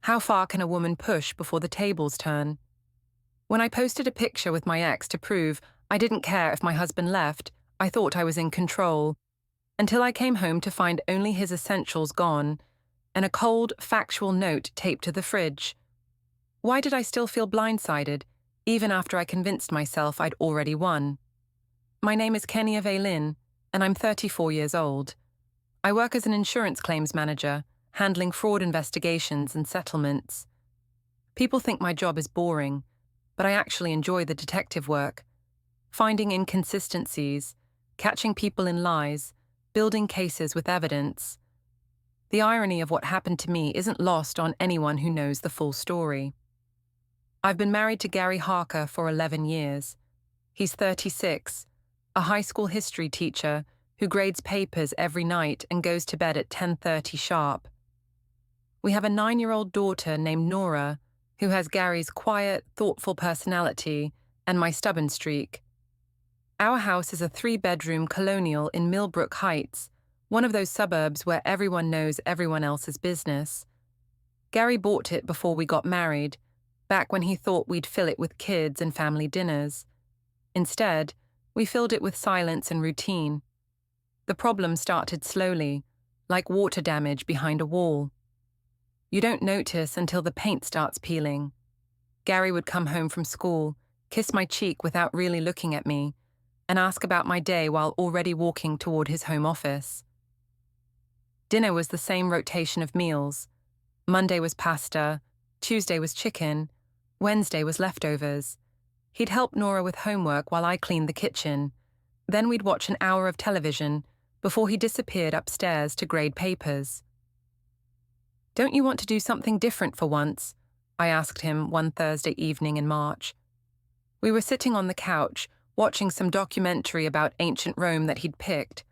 How far can a woman push before the tables turn? When I posted a picture with my ex to prove I didn't care if my husband left, I thought I was in control, until I came home to find only his essentials gone and a cold, factual note taped to the fridge. Why did I still feel blindsided, even after I convinced myself I'd already won? My name is Kenia Veylin, and I'm 34 years old. I work as an insurance claims manager, handling fraud investigations and settlements. People think my job is boring, but I actually enjoy the detective work. Finding inconsistencies, catching people in lies, building cases with evidence. The irony of what happened to me isn't lost on anyone who knows the full story. I've been married to Gary Harker for 11 years. He's 36, a high school history teacher who grades papers every night and goes to bed at 10:30 sharp. We have a 9-year-old daughter named Nora, who has Gary's quiet, thoughtful personality and my stubborn streak. Our house is a 3-bedroom colonial in Millbrook Heights, one of those suburbs where everyone knows everyone else's business. Gary bought it before we got married, back when he thought we'd fill it with kids and family dinners. Instead, we filled it with silence and routine. The problem started slowly, like water damage behind a wall. You don't notice until the paint starts peeling. Gary would come home from school, kiss my cheek without really looking at me, and ask about my day while already walking toward his home office. Dinner was the same rotation of meals. Monday was pasta, Tuesday was chicken, Wednesday was leftovers. He'd help Nora with homework while I cleaned the kitchen. Then we'd watch an hour of television before he disappeared upstairs to grade papers. "Don't you want to do something different for once?" I asked him one Thursday evening in March. We were sitting on the couch, watching some documentary about ancient Rome that he'd picked.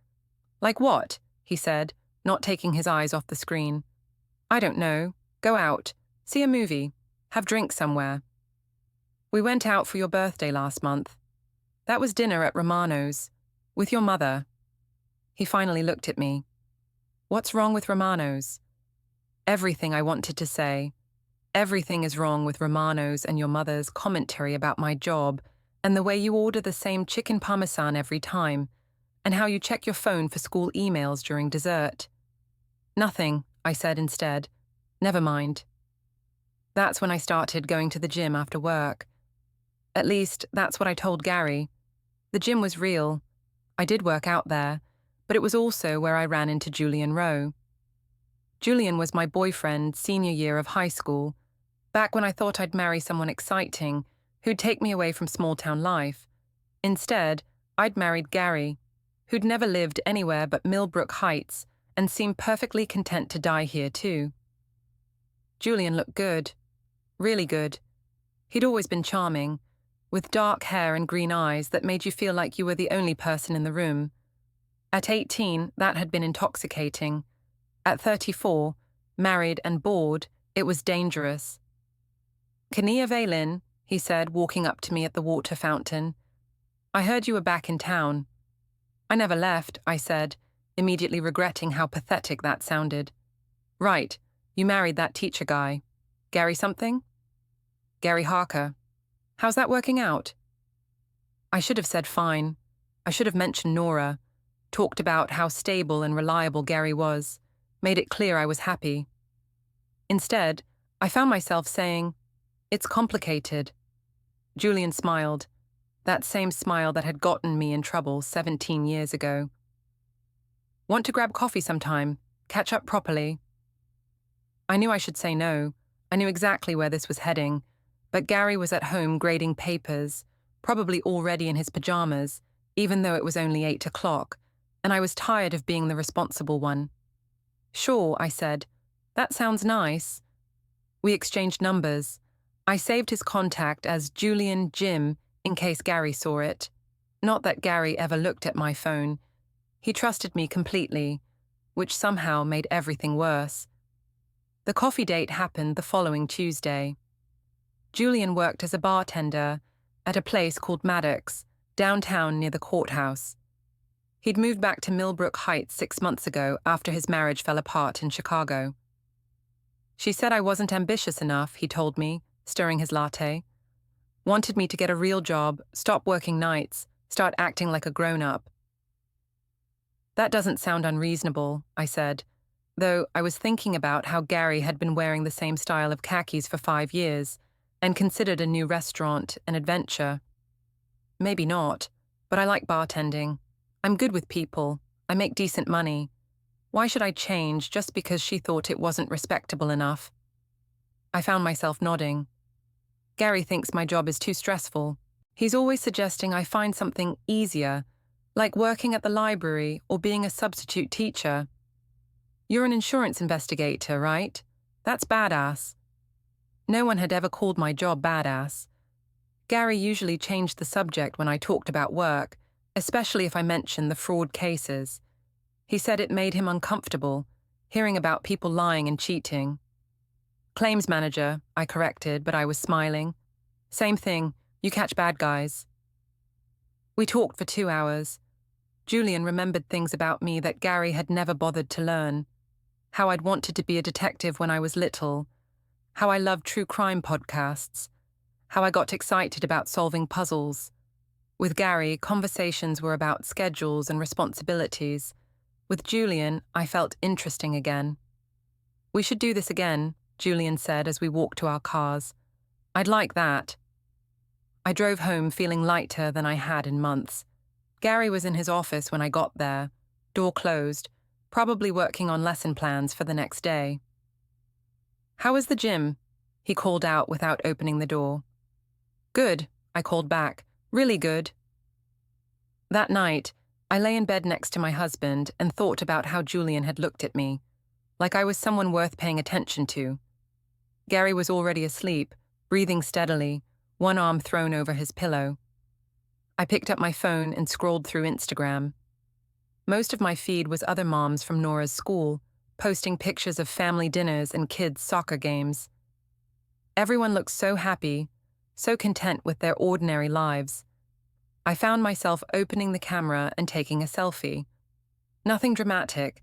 "Like what?" he said, not taking his eyes off the screen. "I don't know. Go out. See a movie. Have drinks somewhere." "We went out for your birthday last month. That was dinner at Romano's. With your mother." He finally looked at me. "What's wrong with Romano's?" Everything I wanted to say. Everything is wrong with Romano's and your mother's commentary about my job, and the way you order the same chicken parmesan every time, and how you check your phone for school emails during dessert. "Nothing," I said instead. "Never mind." That's when I started going to the gym after work. At least, that's what I told Gary. The gym was real. I did work out there, but it was also where I ran into Julian Rowe. Julian was my boyfriend senior year of high school, back when I thought I'd marry someone exciting who'd take me away from small-town life. Instead, I'd married Gary, who'd never lived anywhere but Millbrook Heights and seemed perfectly content to die here too. Julian looked good. Really good. He'd always been charming, with dark hair and green eyes that made you feel like you were the only person in the room. At 18, that had been intoxicating. At 34, married and bored, it was dangerous. "Kenia Veylin," he said, walking up to me at the water fountain. "I heard you were back in town." "I never left," I said, immediately regretting how pathetic that sounded. "Right, you married that teacher guy. Gary something?" "Gary Harker. How's that working out?" I should have said fine. I should have mentioned Nora, talked about how stable and reliable Gary was, made it clear I was happy. Instead, I found myself saying, "It's complicated." Julian smiled, that same smile that had gotten me in trouble 17 years ago. "Want to grab coffee sometime? Catch up properly?" I knew I should say no. I knew exactly where this was heading, but Gary was at home grading papers, probably already in his pajamas, even though it was only 8 o'clock, and I was tired of being the responsible one. "Sure," I said. "That sounds nice." We exchanged numbers. I saved his contact as Julian Jim in case Gary saw it. Not that Gary ever looked at my phone. He trusted me completely, which somehow made everything worse. The coffee date happened the following Tuesday. Julian worked as a bartender at a place called Maddox, downtown near the courthouse. He'd moved back to Millbrook Heights 6 months ago after his marriage fell apart in Chicago. She said I wasn't ambitious enough, he told me, stirring his latte. Wanted me to get a real job, stop working nights, start acting like a grown-up. That doesn't sound unreasonable, I said, though I was thinking about how Gary had been wearing the same style of khakis for 5 years and considered a new restaurant an adventure. Maybe not, but I like bartending. I'm good with people. I make decent money. Why should I change just because she thought it wasn't respectable enough? I found myself nodding. Gary thinks my job is too stressful. He's always suggesting I find something easier, like working at the library or being a substitute teacher. You're an insurance investigator, right? That's badass. No one had ever called my job badass. Gary usually changed the subject when I talked about work, especially if I mentioned the fraud cases. He said it made him uncomfortable, hearing about people lying and cheating. Claims manager, I corrected, but I was smiling. Same thing, you catch bad guys. We talked for 2 hours. Julian remembered things about me that Gary had never bothered to learn. How I'd wanted to be a detective when I was little. How I loved true crime podcasts. How I got excited about solving puzzles. With Gary, conversations were about schedules and responsibilities. With Julian, I felt interesting again. We should do this again, Julian said as we walked to our cars. I'd like that. I drove home feeling lighter than I had in months. Gary was in his office when I got there, door closed, probably working on lesson plans for the next day. How was the gym? He called out without opening the door. Good, I called back. Really good. That night, I lay in bed next to my husband and thought about how Julian had looked at me, like I was someone worth paying attention to. Gary was already asleep, breathing steadily, one arm thrown over his pillow. I picked up my phone and scrolled through Instagram. Most of my feed was other moms from Nora's school, posting pictures of family dinners and kids' soccer games. Everyone looked so happy, so content with their ordinary lives. I found myself opening the camera and taking a selfie. Nothing dramatic,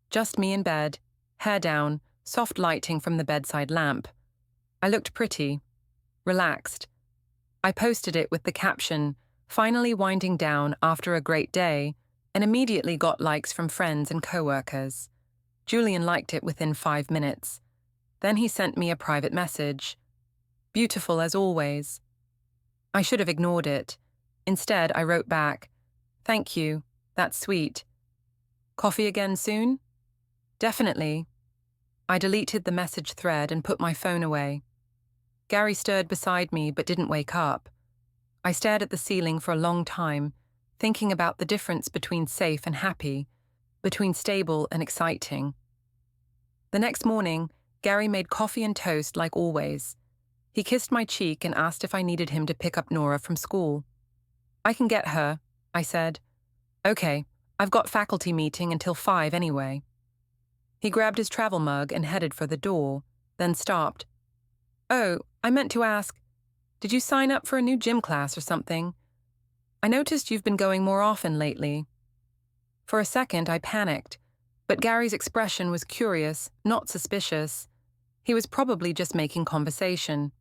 just me in bed, hair down, soft lighting from the bedside lamp. I looked pretty, relaxed. I posted it with the caption, "Finally winding down after a great day," and immediately got likes from friends and coworkers. Julian liked it within 5 minutes. Then he sent me a private message. Beautiful as always. I should have ignored it. Instead, I wrote back, "Thank you, that's sweet. Coffee again soon?" "Definitely." I deleted the message thread and put my phone away. Gary stirred beside me but didn't wake up. I stared at the ceiling for a long time, thinking about the difference between safe and happy, between stable and exciting. The next morning, Gary made coffee and toast like always. He kissed my cheek and asked if I needed him to pick up Nora from school. "I can get her," I said. "Okay, I've got faculty meeting until 5 anyway." He grabbed his travel mug and headed for the door, then stopped. "Oh, I meant to ask, did you sign up for a new gym class or something? I noticed you've been going more often lately." For a second, I panicked, but Gary's expression was curious, not suspicious. He was probably just making conversation.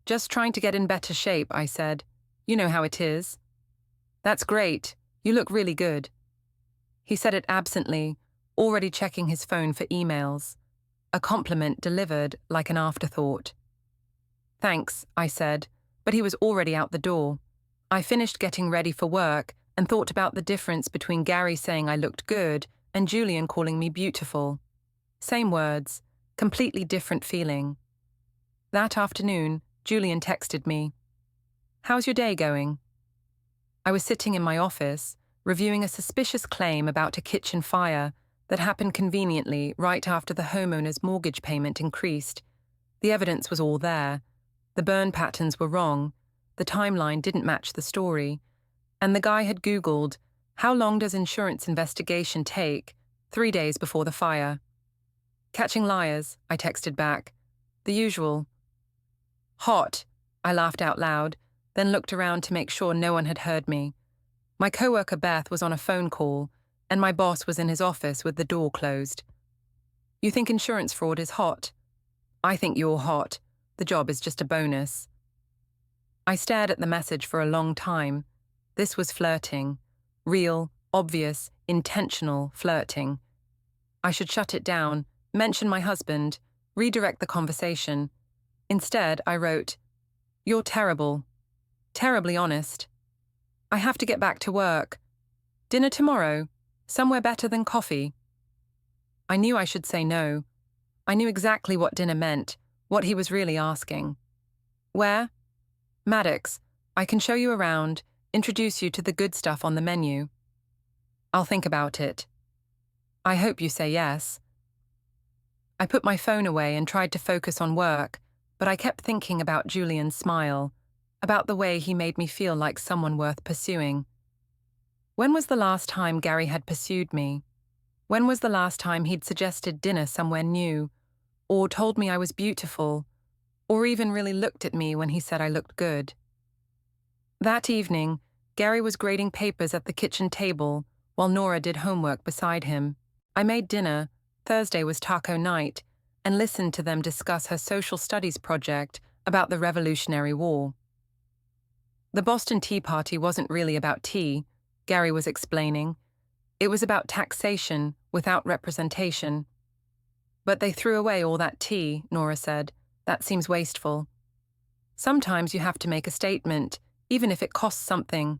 "Just trying to get in better shape," I said. "You know how it is." "That's great. You look really good." He said it absently, already checking his phone for emails. A compliment delivered like an afterthought. "Thanks," I said, but he was already out the door. I finished getting ready for work and thought about the difference between Gary saying I looked good and Julian calling me beautiful. Same words, completely different feeling. That afternoon, Julian texted me, "How's your day going?" I was sitting in my office, reviewing a suspicious claim about a kitchen fire that happened conveniently right after the homeowner's mortgage payment increased. The evidence was all there. The burn patterns were wrong, the timeline didn't match the story, and the guy had Googled, "How long does insurance investigation take?" 3 days before the fire. "Catching liars," I texted back. "The usual." "Hot," I laughed out loud, then looked around to make sure no one had heard me. My coworker Beth was on a phone call, and my boss was in his office with the door closed. "You think insurance fraud is hot?" I think you're hot. The job is just a bonus. I stared at the message for a long time. This was flirting. Real, obvious, intentional flirting. I should shut it down, mention my husband, redirect the conversation. Instead, I wrote, "You're terrible. Terribly honest. I have to get back to work. Dinner tomorrow. Somewhere better than coffee." I knew I should say no. I knew exactly what dinner meant, what he was really asking. "Where?" "Maddox. I can show you around, introduce you to the good stuff on the menu." "I'll think about it." "I hope you say yes." I put my phone away and tried to focus on work, but I kept thinking about Julian's smile, about the way he made me feel like someone worth pursuing. When was the last time Gary had pursued me? When was the last time he'd suggested dinner somewhere new, or told me I was beautiful, or even really looked at me when he said I looked good? That evening, Gary was grading papers at the kitchen table while Nora did homework beside him. I made dinner, Thursday was taco night, and listened to them discuss her social studies project about the Revolutionary War. The Boston Tea Party wasn't really about tea, Gary was explaining. It was about taxation without representation. "But they threw away all that tea," Nora said. "That seems wasteful." "Sometimes you have to make a statement, even if it costs something."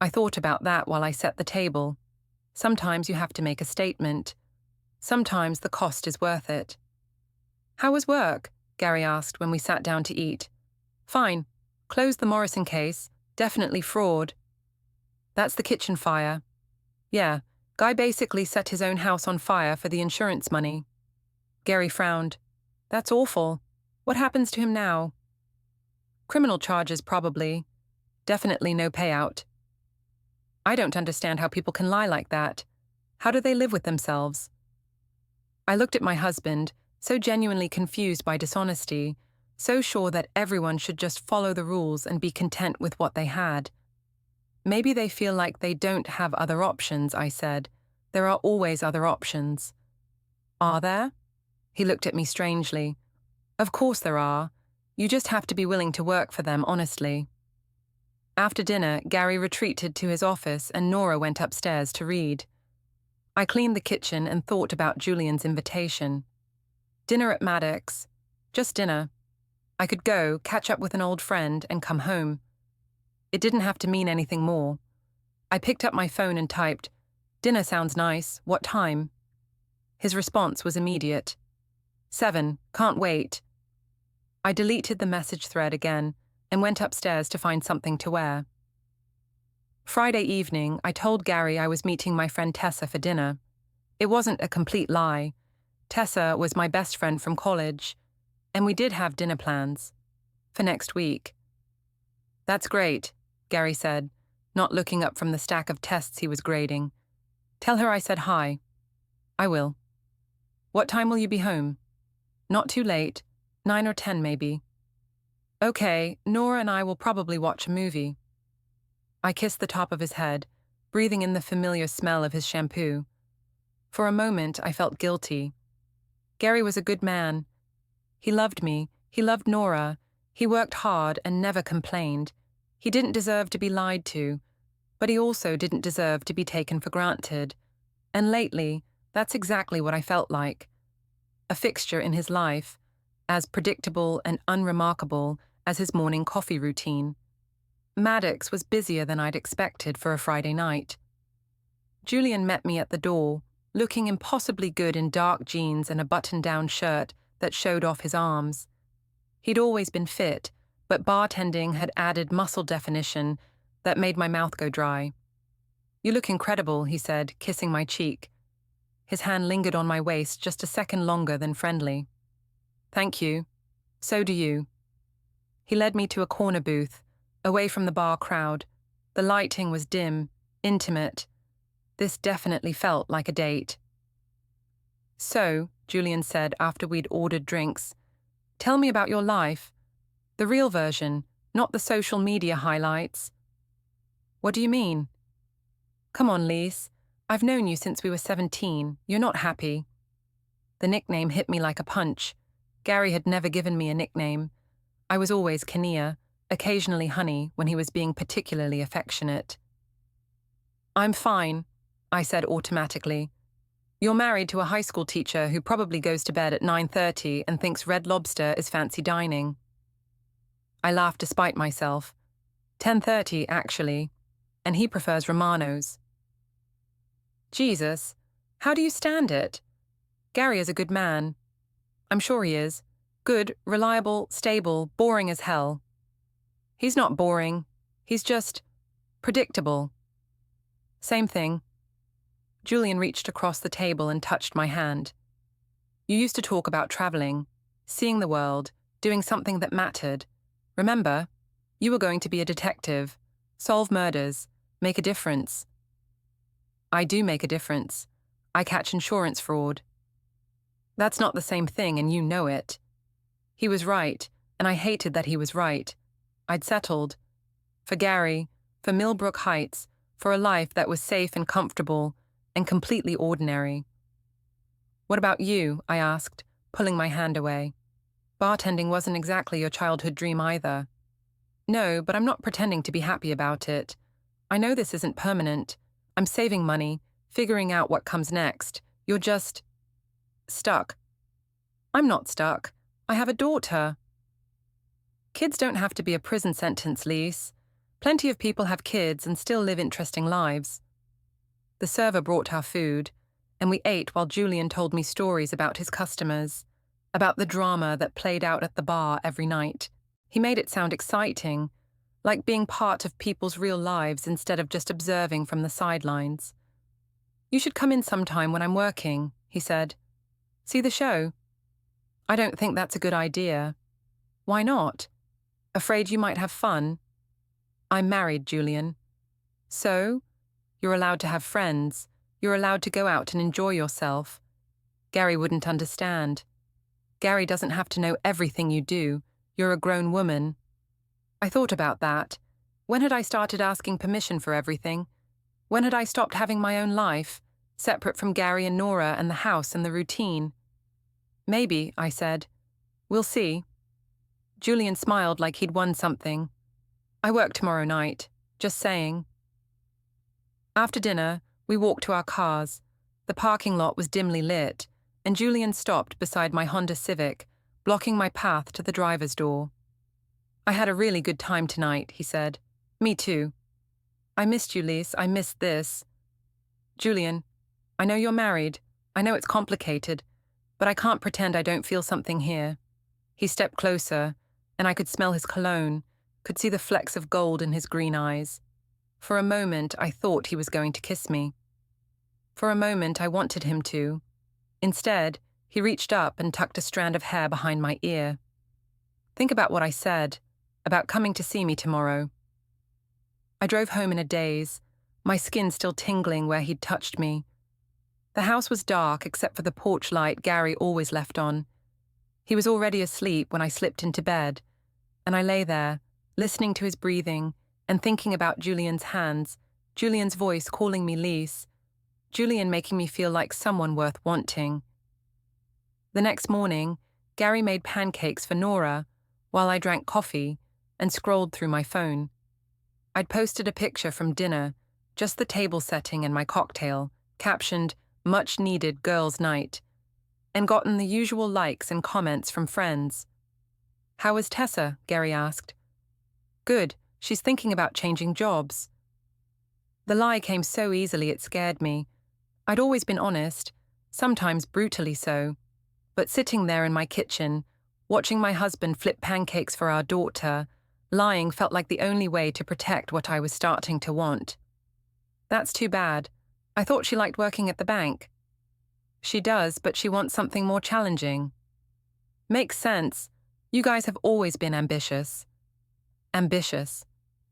I thought about that while I set the table. Sometimes you have to make a statement. Sometimes the cost is worth it. "How was work?" Gary asked when we sat down to eat. "Fine. Closed the Morrison case. Definitely fraud." "That's the kitchen fire." "Yeah, guy basically set his own house on fire for the insurance money." Gary frowned. "That's awful. What happens to him now?" "Criminal charges, probably. Definitely no payout." "I don't understand how people can lie like that. How do they live with themselves?" I looked at my husband, so genuinely confused by dishonesty, so sure that everyone should just follow the rules and be content with what they had. "Maybe they feel like they don't have other options," I said. "There are always other options." "Are there?" He looked at me strangely. "Of course there are. You just have to be willing to work for them honestly." After dinner, Gary retreated to his office and Nora went upstairs to read. I cleaned the kitchen and thought about Julian's invitation. Dinner at Maddox. Just dinner. I could go, catch up with an old friend, and come home. It didn't have to mean anything more. I picked up my phone and typed, "Dinner sounds nice. What time?" His response was immediate. 7, can't wait." I deleted the message thread again and went upstairs to find something to wear. Friday evening, I told Gary I was meeting my friend Tessa for dinner. It wasn't a complete lie. Tessa was my best friend from college, and we did have dinner plans. For next week. "That's great," Gary said, not looking up from the stack of tests he was grading. "Tell her I said hi." "I will." "What time will you be home?" "Not too late. 9 or 10 maybe." "Okay, Nora and I will probably watch a movie." I kissed the top of his head, breathing in the familiar smell of his shampoo. For a moment, I felt guilty. Gary was a good man. He loved me, he loved Nora, he worked hard and never complained. He didn't deserve to be lied to, but he also didn't deserve to be taken for granted. And lately, that's exactly what I felt like. A fixture in his life, as predictable and unremarkable as his morning coffee routine. Maddox was busier than I'd expected for a Friday night. Julian met me at the door, looking impossibly good in dark jeans and a button-down shirt that showed off his arms. He'd always been fit, but bartending had added muscle definition that made my mouth go dry. "You look incredible," he said, kissing my cheek. His hand lingered on my waist just a second longer than friendly. "Thank you. So do you." He led me to a corner booth, away from the bar crowd. The lighting was dim, intimate. This definitely felt like a date. "So," Julian said after we'd ordered drinks, "tell me about your life. The real version, not the social media highlights." "What do you mean?" "Come on, Lise. I've known you since we were 17. You're not happy." The nickname hit me like a punch. Gary had never given me a nickname. I was always Kenia, occasionally Honey when he was being particularly affectionate. "I'm fine," I said automatically. "You're married to a high school teacher who probably goes to bed at 9:30 and thinks Red Lobster is fancy dining." I laughed despite myself. 10:30, actually, and he prefers Romano's. Jesus, how do you stand it? Gary is a good man. I'm sure he is. Good, reliable, stable, boring as hell. He's not boring. He's just predictable. Same thing. Julian reached across the table and touched my hand. "You used to talk about traveling, seeing the world, doing something that mattered. Remember? You were going to be a detective, solve murders, make a difference." "I do make a difference. I catch insurance fraud." "That's not the same thing, and you know it." He was right, and I hated that he was right. I'd settled. For Gary, for Millbrook Heights, for a life that was safe and comfortable and completely ordinary. "What about you?" I asked, pulling my hand away. "Bartending wasn't exactly your childhood dream either." "No, but I'm not pretending to be happy about it. I know this isn't permanent. I'm saving money, figuring out what comes next. You're just stuck." "I'm not stuck. I have a daughter." "Kids don't have to be a prison sentence, Lise. Plenty of people have kids and still live interesting lives." The server brought our food, and we ate while Julian told me stories about his customers, about the drama that played out at the bar every night. He made it sound exciting, like being part of people's real lives instead of just observing from the sidelines. "You should come in sometime when I'm working," he said. "See the show?" "I don't think that's a good idea." "Why not?" "Afraid you might have fun?" "I'm married, Julian." "So? You're allowed to have friends. You're allowed to go out and enjoy yourself." Gary wouldn't understand. "Gary doesn't have to know everything you do. You're a grown woman." I thought about that. When had I started asking permission for everything? When had I stopped having my own life, separate from Gary and Nora and the house and the routine? "Maybe," I said. "We'll see." Julian smiled like he'd won something. "I work tomorrow night. Just saying." After dinner, we walked to our cars. The parking lot was dimly lit, and Julian stopped beside my Honda Civic, blocking my path to the driver's door. "I had a really good time tonight," he said. "Me too." "I missed you, Lise. I missed this." "Julian, I know you're married. I know it's complicated, but I can't pretend I don't feel something here." He stepped closer, and I could smell his cologne, could see the flecks of gold in his green eyes. For a moment, I thought he was going to kiss me. For a moment, I wanted him to. Instead, he reached up and tucked a strand of hair behind my ear. "Think about what I said, about coming to see me tomorrow." I drove home in a daze, my skin still tingling where he'd touched me. The house was dark except for the porch light Gary always left on. He was already asleep when I slipped into bed, and I lay there, listening to his breathing and thinking about Julian's hands, Julian's voice calling me Lise, Julian making me feel like someone worth wanting. The next morning, Gary made pancakes for Nora while I drank coffee and scrolled through my phone. I'd posted a picture from dinner, just the table setting and my cocktail, captioned, "Much needed girls' night," and gotten the usual likes and comments from friends. "How is Tessa?" Gary asked. "Good. She's thinking about changing jobs." The lie came so easily it scared me. I'd always been honest, sometimes brutally so, but sitting there in my kitchen, watching my husband flip pancakes for our daughter, lying felt like the only way to protect what I was starting to want. "That's too bad. I thought she liked working at the bank." "She does, but she wants something more challenging." "Makes sense. You guys have always been ambitious." Ambitious.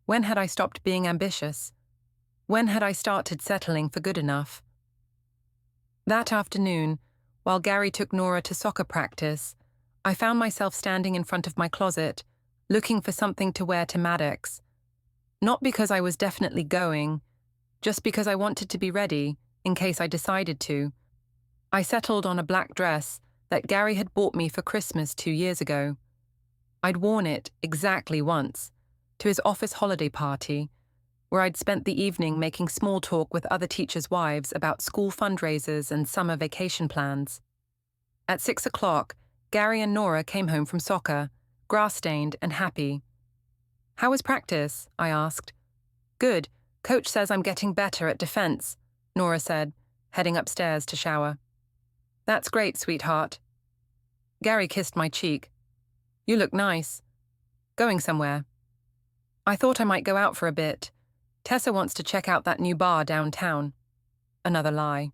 When had I stopped being ambitious? When had I started settling for good enough? That afternoon, while Gary took Nora to soccer practice, I found myself standing in front of my closet, looking for something to wear to Maddox. Not because I was definitely going, just because I wanted to be ready, in case I decided to. I settled on a black dress that Gary had bought me for Christmas 2 years ago. I'd worn it exactly once, to his office holiday party, where I'd spent the evening making small talk with other teachers' wives about school fundraisers and summer vacation plans. At 6 o'clock, Gary and Nora came home from soccer, grass-stained and happy. "How was practice?" I asked. "Good. Coach says I'm getting better at defense," Nora said, heading upstairs to shower. "That's great, sweetheart." Gary kissed my cheek. "You look nice. Going somewhere?" "I thought I might go out for a bit. Tessa wants to check out that new bar downtown." Another lie.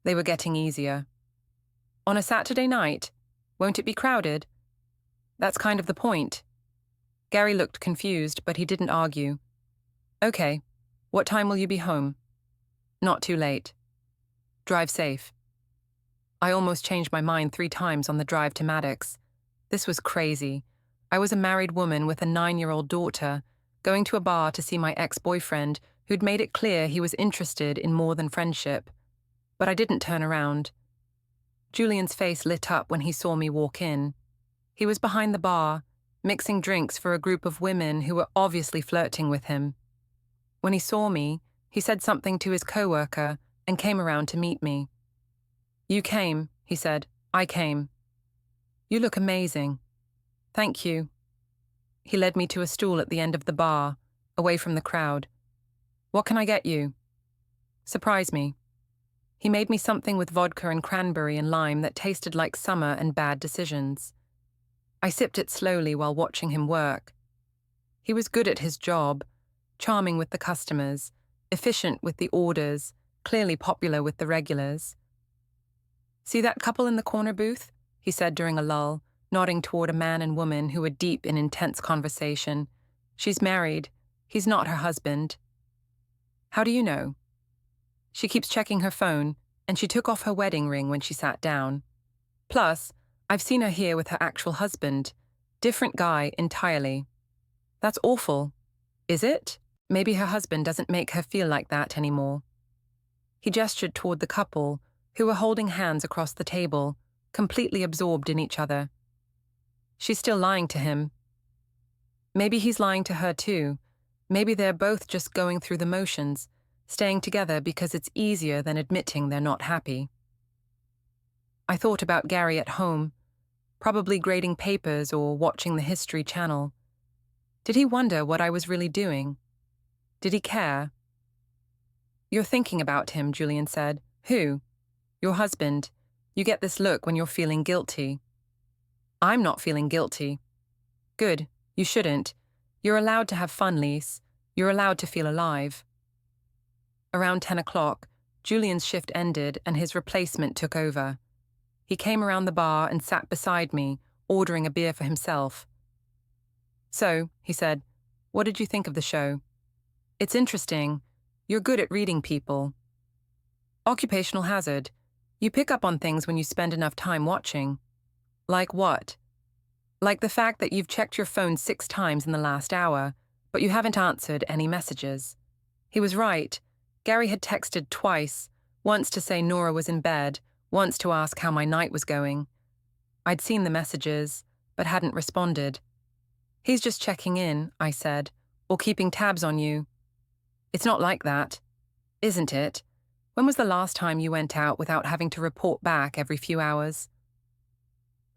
They were getting easier. "On a Saturday night? Won't it be crowded?" "That's kind of the point." Gary looked confused, but he didn't argue. "Okay. What time will you be home?" "Not too late." "Drive safe." I almost changed my mind 3 times on the drive to Maddox. This was crazy. I was a married woman with a 9-year-old daughter, going to a bar to see my ex-boyfriend, who'd made it clear he was interested in more than friendship. But I didn't turn around. Julian's face lit up when he saw me walk in. He was behind the bar, mixing drinks for a group of women who were obviously flirting with him. When he saw me, he said something to his coworker and came around to meet me. "You came," he said. "I came." "You look amazing." "Thank you." He led me to a stool at the end of the bar, away from the crowd. "What can I get you?" "Surprise me." He made me something with vodka and cranberry and lime that tasted like summer and bad decisions. I sipped it slowly while watching him work. He was good at his job, charming with the customers, efficient with the orders, clearly popular with the regulars. "See that couple in the corner booth?" he said during a lull, nodding toward a man and woman who were deep in intense conversation. "She's married. He's not her husband." "How do you know?" "She keeps checking her phone, and she took off her wedding ring when she sat down. Plus, I've seen her here with her actual husband. Different guy entirely." "That's awful." "Is it? Maybe her husband doesn't make her feel like that anymore." He gestured toward the couple, who were holding hands across the table, completely absorbed in each other. "She's still lying to him." "Maybe he's lying to her too. Maybe they're both just going through the motions, staying together because it's easier than admitting they're not happy." I thought about Gary at home, probably grading papers or watching the History Channel. Did he wonder what I was really doing? Did he care? "You're thinking about him," Julian said. "Who?" "Your husband. You get this look when you're feeling guilty." "I'm not feeling guilty." "Good. You shouldn't. You're allowed to have fun, Lise. You're allowed to feel alive." Around 10 o'clock, Julian's shift ended and his replacement took over. He came around the bar and sat beside me, ordering a beer for himself. "So," he said, "what did you think of the show?" "It's interesting. You're good at reading people." "Occupational hazard. You pick up on things when you spend enough time watching." "Like what?" "Like the fact that you've checked your phone 6 times in the last hour, but you haven't answered any messages." He was right. Gary had texted twice, once to say Nora was in bed, once to ask how my night was going. I'd seen the messages, but hadn't responded. "He's just checking in," I said, "or keeping tabs on you." "It's not like that." "Isn't it? When was the last time you went out without having to report back every few hours?"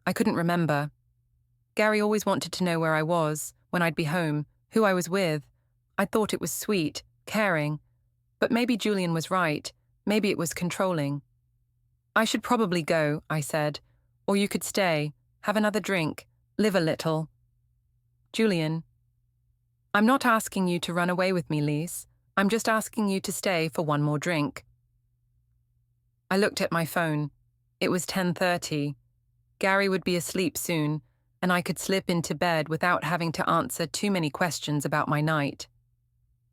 I couldn't remember. Gary always wanted to know where I was, when I'd be home, who I was with. I thought it was sweet, caring. But maybe Julian was right. Maybe it was controlling. "I should probably go," I said. "Or you could stay, have another drink, live a little." "Julian." "I'm not asking you to run away with me, Lise. I'm just asking you to stay for one more drink." I looked at my phone. It was 10:30. Gary would be asleep soon, and I could slip into bed without having to answer too many questions about my night.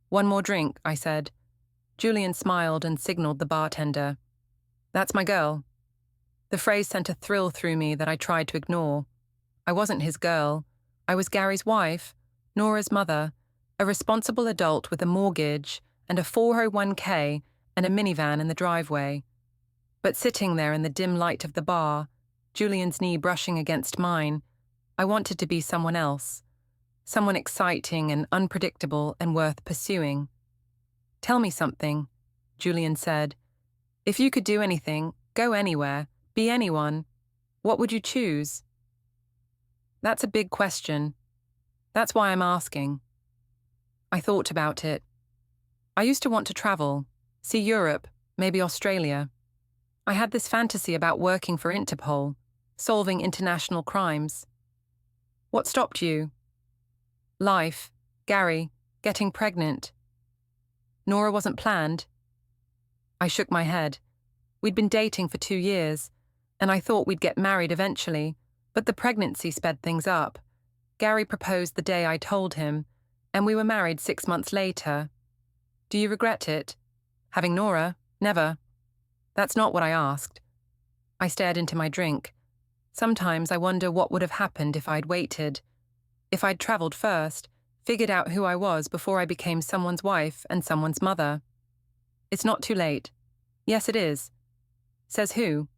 "One more drink," I said. Julian smiled and signaled the bartender. "That's my girl." The phrase sent a thrill through me that I tried to ignore. I wasn't his girl. I was Gary's wife, Nora's mother, a responsible adult with a mortgage and a 401k and a minivan in the driveway. But sitting there in the dim light of the bar, Julian's knee brushing against mine, I wanted to be someone else. Someone exciting and unpredictable and worth pursuing. "Tell me something," Julian said. "If you could do anything, go anywhere, be anyone, what would you choose?" That's a big question. That's why I'm asking. I thought about it. I used to want to travel, see Europe, maybe Australia. I had this fantasy about working for Interpol, solving international crimes. What stopped you? Life, Gary, getting pregnant. Nora wasn't planned. I shook my head. We'd been dating for 2 years, and I thought we'd get married eventually, but the pregnancy sped things up. Gary proposed the day I told him, and we were married 6 months later. Do you regret it? Having Nora? Never. That's not what I asked. I stared into my drink. Sometimes I wonder what would have happened if I'd waited. If I'd travelled first, figured out who I was before I became someone's wife and someone's mother. It's not too late. Yes, it is. Says who?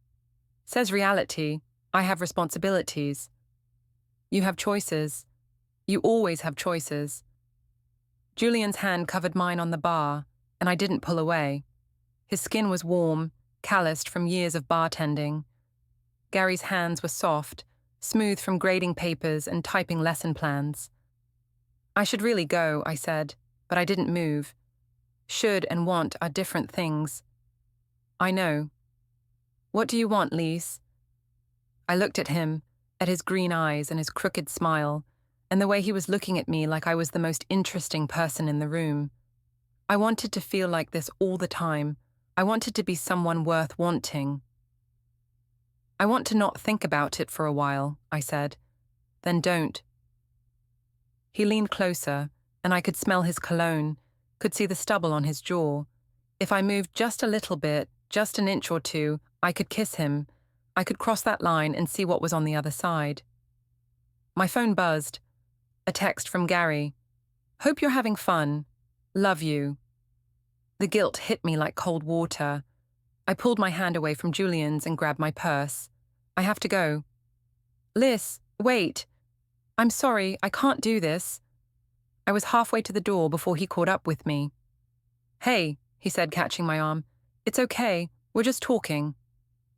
Says reality. I have responsibilities. You have choices. You always have choices. Julian's hand covered mine on the bar, and I didn't pull away. His skin was warm, calloused from years of bartending. Gary's hands were soft, smooth from grading papers and typing lesson plans. I should really go, I said, but I didn't move. Should and want are different things. I know. What do you want, Lise? I looked at him, at his green eyes and his crooked smile, and the way he was looking at me like I was the most interesting person in the room. I wanted to feel like this all the time. I wanted to be someone worth wanting. I want to not think about it for a while, I said. Then don't. He leaned closer, and I could smell his cologne, could see the stubble on his jaw. If I moved just a little bit, just an inch or two, I could kiss him. I could cross that line and see what was on the other side. My phone buzzed. A text from Gary. Hope you're having fun. Love you. The guilt hit me like cold water. I pulled my hand away from Julian's and grabbed my purse. I have to go. Liz, wait. I'm sorry, I can't do this. I was halfway to the door before he caught up with me. Hey, he said, catching my arm. It's okay, we're just talking.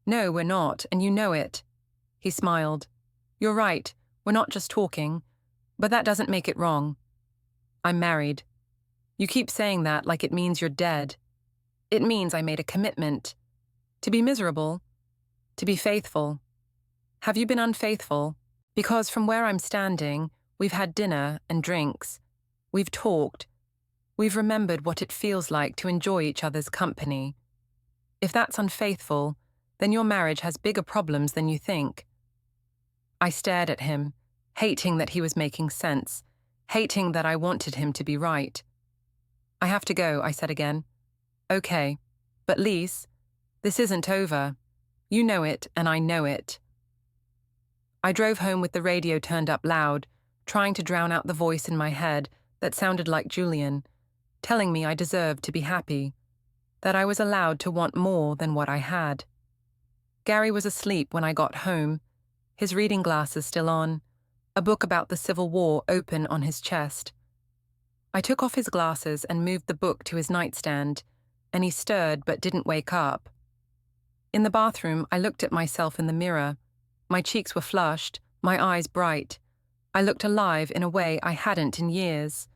No, we're not, and you know it. He smiled. You're right, we're not just talking, but that doesn't make it wrong. I'm married. You keep saying that like it means you're dead. It means I made a commitment. To be miserable. To be faithful. Have you been unfaithful? Because from where I'm standing, we've had dinner and drinks. We've talked. We've remembered what it feels like to enjoy each other's company. If that's unfaithful, then your marriage has bigger problems than you think. I stared at him, hating that he was making sense, hating that I wanted him to be right. I have to go, I said again. Okay, but Lise, this isn't over. You know it, and I know it. I drove home with the radio turned up loud, trying to drown out the voice in my head that sounded like Julian, telling me I deserved to be happy, that I was allowed to want more than what I had. Gary was asleep when I got home, his reading glasses still on, a book about the Civil War open on his chest. I took off his glasses and moved the book to his nightstand, and he stirred but didn't wake up. In the bathroom, I looked at myself in the mirror. My cheeks were flushed, my eyes bright. I looked alive in a way I hadn't in years.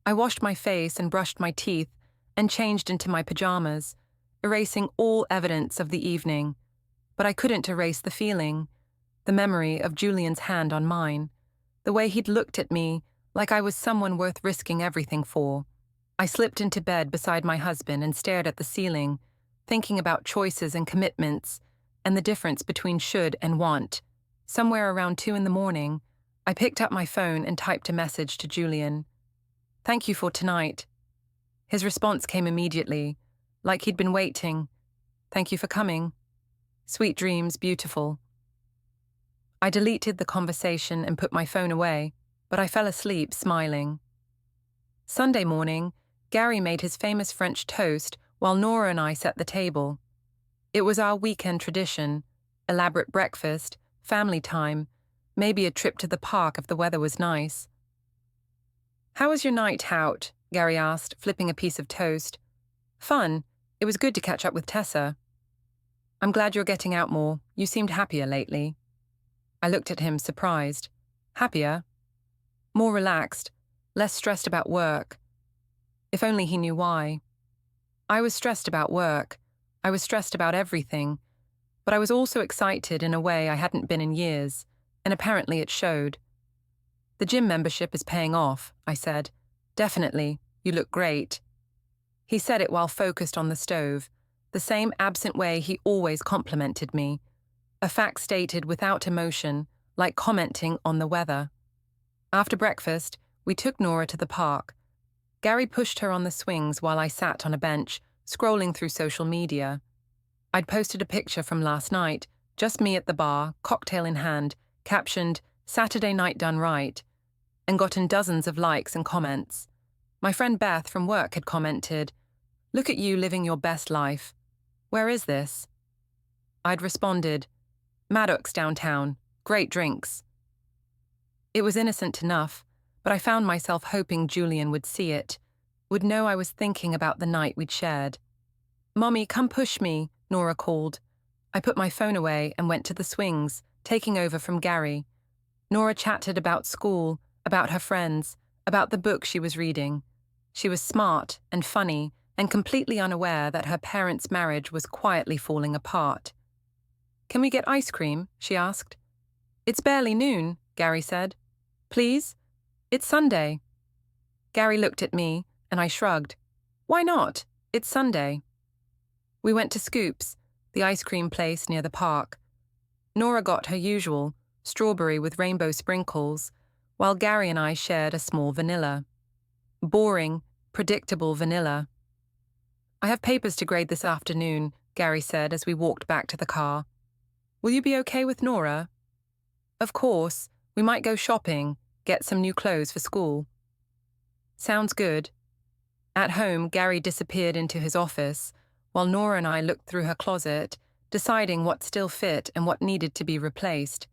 I washed my face and brushed my teeth and changed into my pajamas, erasing all evidence of the evening. But I couldn't erase the feeling, the memory of Julian's hand on mine, the way he'd looked at me like I was someone worth risking everything for. I slipped into bed beside my husband and stared at the ceiling, thinking about choices and commitments and the difference between should and want. Somewhere around 2 a.m, I picked up my phone and typed a message to Julian. Thank you for tonight. His response came immediately, like he'd been waiting. Thank you for coming. Sweet dreams, beautiful. I deleted the conversation and put my phone away, but I fell asleep smiling. Sunday morning, Gary made his famous French toast while Nora and I set the table. It was our weekend tradition, elaborate breakfast, family time, maybe a trip to the park if the weather was nice. "How was your night out?" Gary asked, flipping a piece of toast. "Fun. It was good to catch up with Tessa." "I'm glad you're getting out more. You seemed happier lately." I looked at him, surprised. Happier? More relaxed, less stressed about work. If only he knew why. I was stressed about work. I was stressed about everything. But I was also excited in a way I hadn't been in years, and apparently it showed. "The gym membership is paying off," I said. "Definitely. You look great." He said it while focused on the stove, the same absent way he always complimented me. A fact stated without emotion, like commenting on the weather. After breakfast, we took Nora to the park. Gary pushed her on the swings while I sat on a bench, scrolling through social media. I'd posted a picture from last night, just me at the bar, cocktail in hand, captioned, "Saturday night done right," and gotten dozens of likes and comments. My friend Beth from work had commented, "Look at you living your best life. Where is this?" I'd responded, "Maddox downtown, great drinks." It was innocent enough, but I found myself hoping Julian would see it, would know I was thinking about the night we'd shared. "Mommy, come push me," Nora called. I put my phone away and went to the swings, taking over from Gary. Nora chatted about school, about her friends, about the book she was reading. She was smart and funny and completely unaware that her parents' marriage was quietly falling apart. "Can we get ice cream?" she asked. "It's barely noon," Gary said. "Please? It's Sunday." Gary looked at me, and I shrugged. "Why not? It's Sunday." We went to Scoops, the ice cream place near the park. Nora got her usual, strawberry with rainbow sprinkles, while Gary and I shared a small vanilla. Boring, predictable vanilla. "I have papers to grade this afternoon," Gary said as we walked back to the car. "Will you be okay with Nora?" "Of course. We might go shopping, get some new clothes for school." "Sounds good." At home, Gary disappeared into his office, while Nora and I looked through her closet, deciding what still fit and what needed to be replaced.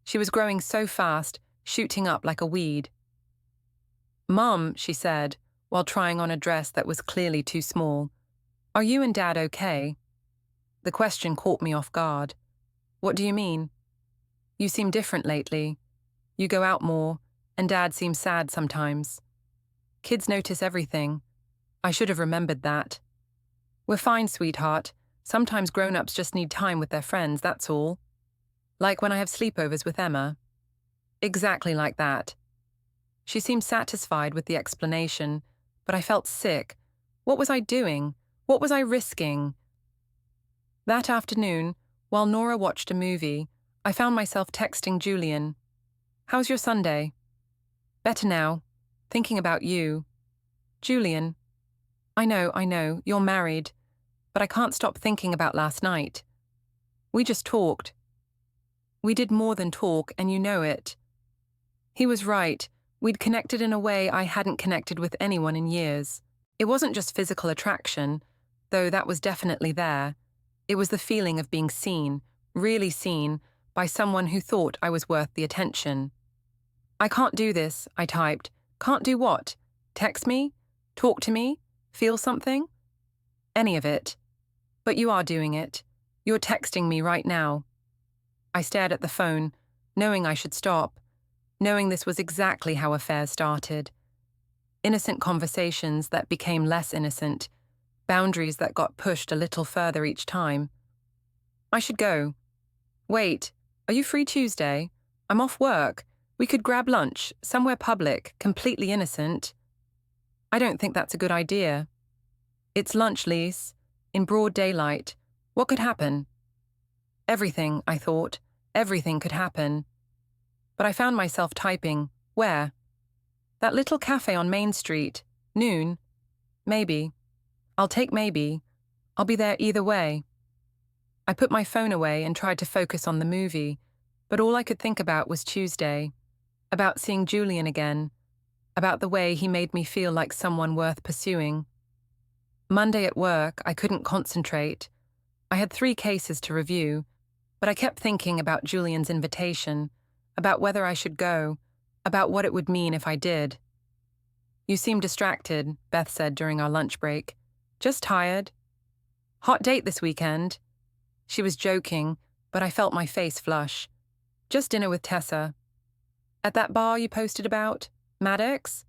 She was growing so fast, shooting up like a weed. "Mom," she said, while trying on a dress that was clearly too small, "are you and Dad okay?" The question caught me off guard. "What do you mean?" "You seem different lately. You go out more, and Dad seems sad sometimes." Kids notice everything. I should have remembered that. "We're fine, sweetheart. Sometimes grown-ups just need time with their friends, that's all. Like when I have sleepovers with Emma." Exactly like that. She seemed satisfied with the explanation, but I felt sick. What was I doing? What was I risking? That afternoon, while Nora watched a movie, I found myself texting Julian. "How's your Sunday?" "Better now. Thinking about you." "Julian, I know, you're married, but I can't stop thinking about last night. We just talked." "We did more than talk, and you know it." He was right. We'd connected in a way I hadn't connected with anyone in years. It wasn't just physical attraction, though that was definitely there. It was the feeling of being seen, really seen, by someone who thought I was worth the attention. "I can't do this," I typed. "Can't do what? Text me? Talk to me? Feel something?" "Any of it. But you are doing it. You're texting me right now." I stared at the phone, knowing I should stop, knowing this was exactly how affairs started. Innocent conversations that became less innocent, boundaries that got pushed a little further each time. "I should go." "Wait, are you free Tuesday? I'm off work. We could grab lunch, somewhere public, completely innocent." "I don't think that's a good idea." "It's lunch, Lise. In broad daylight. What could happen?" Everything, I thought. Everything could happen. But I found myself typing, "Where?" "That little cafe on Main Street. Noon. Maybe. I'll take maybe. I'll be there either way." I put my phone away and tried to focus on the movie, but all I could think about was Tuesday, about seeing Julian again, about the way he made me feel like someone worth pursuing. Monday at work, I couldn't concentrate. I had 3 cases to review, But I kept thinking about Julian's invitation, about whether I should go, about what it would mean if I did. "You seem distracted," Beth said during our lunch break. "Just tired?" "Hot date this weekend." She was joking, but I felt my face flush. "Just dinner with Tessa." "At that bar you posted about? Maddox?"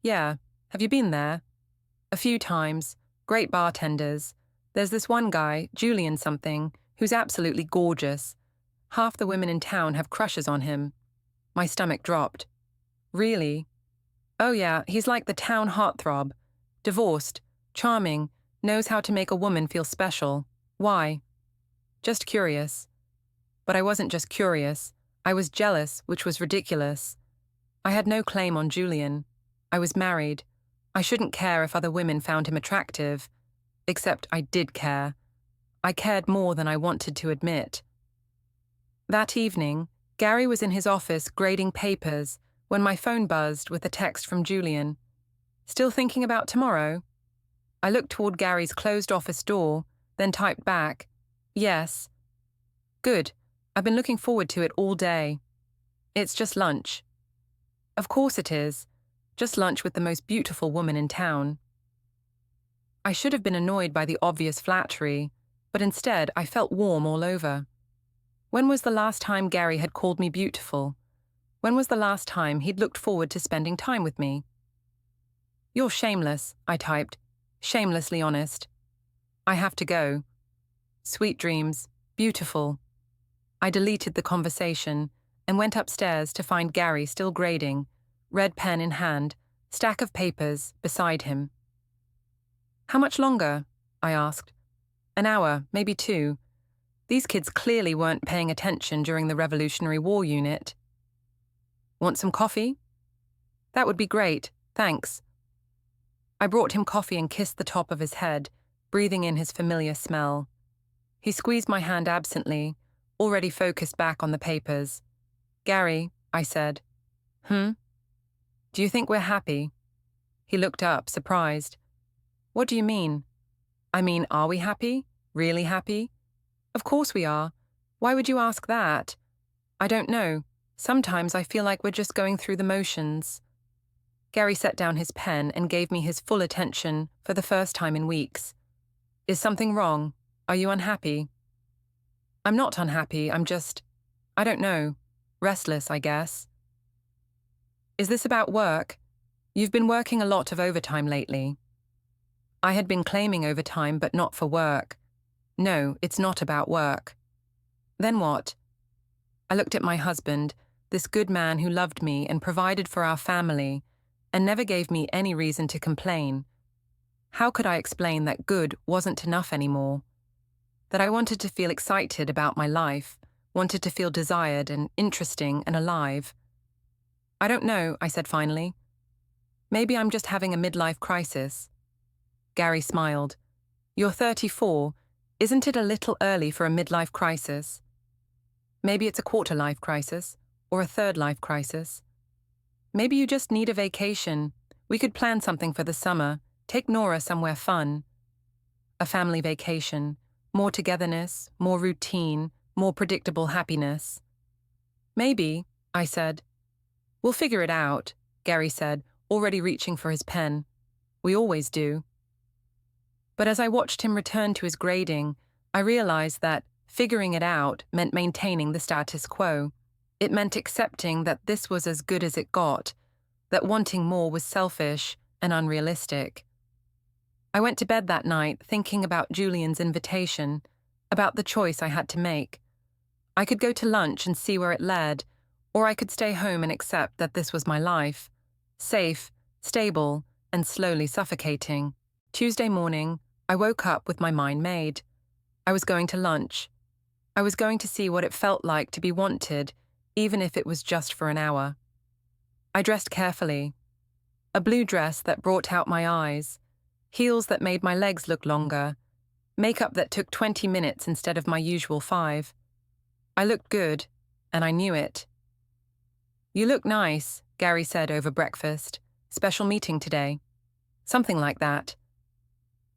"Yeah. Have you been there?" "A few times. Great bartenders. There's this one guy, Julian something, who's absolutely gorgeous. Half the women in town have crushes on him." My stomach dropped. "Really?" "Oh yeah, he's like the town heartthrob. Divorced, charming, knows how to make a woman feel special. Why?" "Just curious." But I wasn't just curious. I was jealous, which was ridiculous. I had no claim on Julian. I was married. I shouldn't care if other women found him attractive. Except I did care. I cared more than I wanted to admit. That evening, Gary was in his office grading papers when my phone buzzed with a text from Julian. "Still thinking about tomorrow?" I looked toward Gary's closed office door, then typed back, "Yes." "Good. I've been looking forward to it all day." "It's just lunch." "Of course it is. Just lunch with the most beautiful woman in town." I should have been annoyed by the obvious flattery, but instead I felt warm all over. When was the last time Gary had called me beautiful? When was the last time he'd looked forward to spending time with me? "You're shameless," I typed. "Shamelessly honest." "I have to go." "Sweet dreams. Beautiful." I deleted the conversation and went upstairs to find Gary still grading, red pen in hand, stack of papers beside him. "How much longer?" I asked. "An hour, maybe 2. These kids clearly weren't paying attention during the Revolutionary War unit." "Want some coffee?" "That would be great, thanks." I brought him coffee and kissed the top of his head, breathing in his familiar smell. He squeezed my hand absently, already focused back on the papers. "Gary," I said. "Do you think we're happy?" He looked up, surprised. "What do you mean?" "I mean, are we happy? Really happy?" "Of course we are. Why would you ask that?" "I don't know. Sometimes I feel like we're just going through the motions." Gary set down his pen and gave me his full attention for the first time in weeks. "Is something wrong? Are you unhappy?" "I'm not unhappy, I'm just, I don't know, restless, I guess." "Is this about work? You've been working a lot of overtime lately." I had been claiming overtime, but not for work. "No, it's not about work." "Then what?" I looked at my husband, this good man who loved me and provided for our family, and never gave me any reason to complain. How could I explain that good wasn't enough anymore? That I wanted to feel excited about my life, wanted to feel desired and interesting and alive. "I don't know," I said finally. "Maybe I'm just having a midlife crisis." Gary smiled. "You're 34. Isn't it a little early for a midlife crisis?" "Maybe it's a quarter-life crisis, or a third-life crisis." "Maybe you just need a vacation. We could plan something for the summer, take Nora somewhere fun." A family vacation, more togetherness, more routine, more predictable happiness. "Maybe," I said. "We'll figure it out," Gary said, already reaching for his pen. "We always do." But as I watched him return to his grading, I realized that figuring it out meant maintaining the status quo. It meant accepting that this was as good as it got, that wanting more was selfish and unrealistic. I went to bed that night thinking about Julian's invitation, about the choice I had to make. I could go to lunch and see where it led, or I could stay home and accept that this was my life, safe, stable, and slowly suffocating. Tuesday morning, I woke up with my mind made. I was going to lunch. I was going to see what it felt like to be wanted, even if it was just for an hour. I dressed carefully. A blue dress that brought out my eyes, heels that made my legs look longer, makeup that took 20 minutes instead of my usual 5. I looked good, and I knew it. "You look nice," Gary said over breakfast. "Special meeting today." Something like that.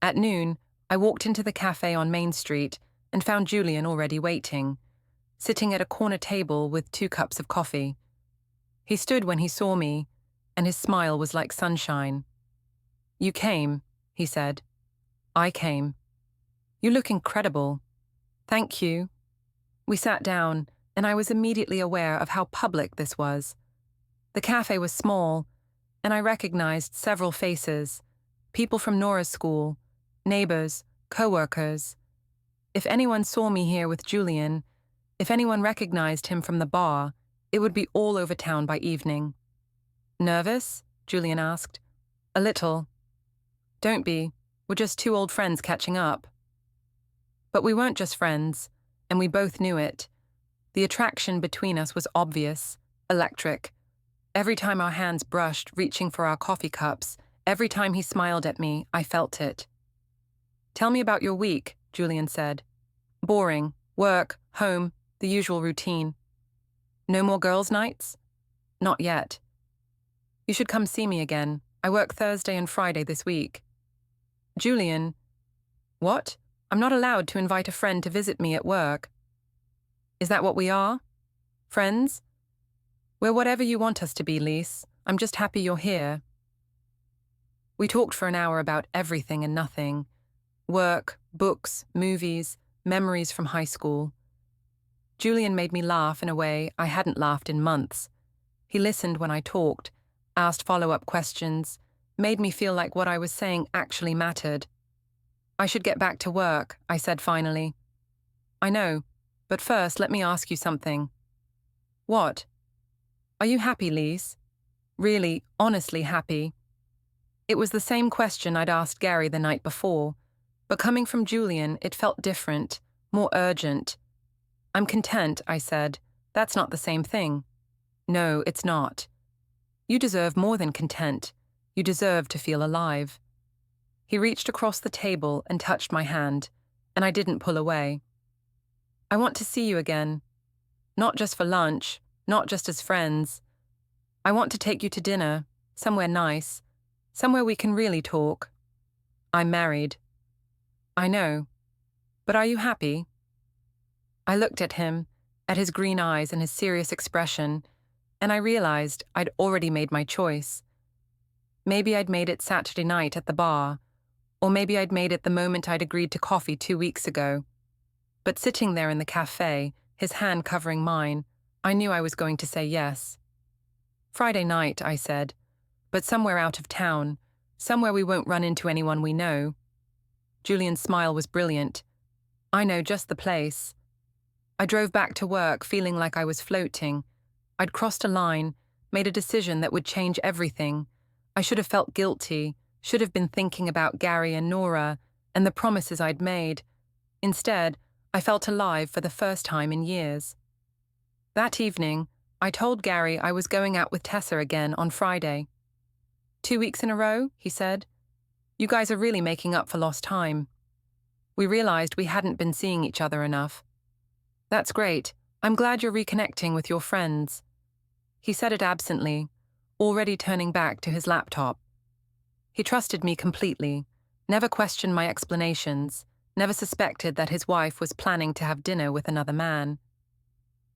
At noon, I walked into the cafe on Main Street and found Julian already waiting. sitting at a corner table with 2 cups of coffee. He stood when he saw me, and his smile was like sunshine. "You came," he said. "I came. You look incredible." "Thank you." We sat down, and I was immediately aware of how public this was. The cafe was small, and I recognized several faces, people from Nora's school, neighbors, co-workers. If anyone saw me here with Julian, if anyone recognized him from the bar, it would be all over town by evening. "Nervous?" Julian asked. "A little." "Don't be. We're just 2 old friends catching up." But we weren't just friends, and we both knew it. The attraction between us was obvious, electric. Every time our hands brushed, reaching for our coffee cups, every time he smiled at me, I felt it. "Tell me about your week," Julian said. "Boring. Work, home, the usual routine." "No more girls' nights?" "Not yet." "You should come see me again. I work Thursday and Friday this week." "Julian." "What? I'm not allowed to invite a friend to visit me at work." "Is that what we are? Friends?" "We're whatever you want us to be, Lise. I'm just happy you're here." We talked for an hour about everything and nothing. Work, books, movies, memories from high school. Julian made me laugh in a way I hadn't laughed in months. He listened when I talked, asked follow-up questions, made me feel like what I was saying actually mattered. "I should get back to work," I said finally. "I know, but first let me ask you something." "What?" "Are you happy, Lise? Really, honestly happy?" It was the same question I'd asked Gary the night before, but coming from Julian, it felt different, more urgent. "I'm content," I said. "That's not the same thing." "No, it's not. You deserve more than content. You deserve to feel alive." He reached across the table and touched my hand, and I didn't pull away. "I want to see you again. Not just for lunch, not just as friends. I want to take you to dinner, somewhere nice, somewhere we can really talk." "I'm married." "I know. But are you happy?" I looked at him, at his green eyes and his serious expression, and I realized I'd already made my choice. Maybe I'd made it Saturday night at the bar, or maybe I'd made it the moment I'd agreed to coffee 2 weeks ago. But sitting there in the cafe, his hand covering mine, I knew I was going to say yes. "Friday night," I said, "but somewhere out of town, somewhere we won't run into anyone we know." Julian's smile was brilliant. "I know just the place." I drove back to work feeling like I was floating. I'd crossed a line, made a decision that would change everything. I should have felt guilty, should have been thinking about Gary and Nora and the promises I'd made. Instead, I felt alive for the first time in years. That evening, I told Gary I was going out with Tessa again on Friday. 2 weeks in a row, he said. "You guys are really making up for lost time." We realized we hadn't been seeing each other enough. "That's great. I'm glad you're reconnecting with your friends." He said it absently, already turning back to his laptop. He trusted me completely, never questioned my explanations, never suspected that his wife was planning to have dinner with another man.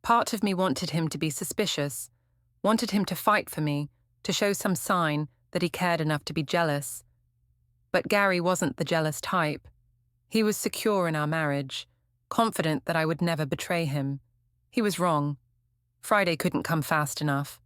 Part of me wanted him to be suspicious, wanted him to fight for me, to show some sign that he cared enough to be jealous. But Gary wasn't the jealous type. He was secure in our marriage, confident that I would never betray him. He was wrong. Friday couldn't come fast enough.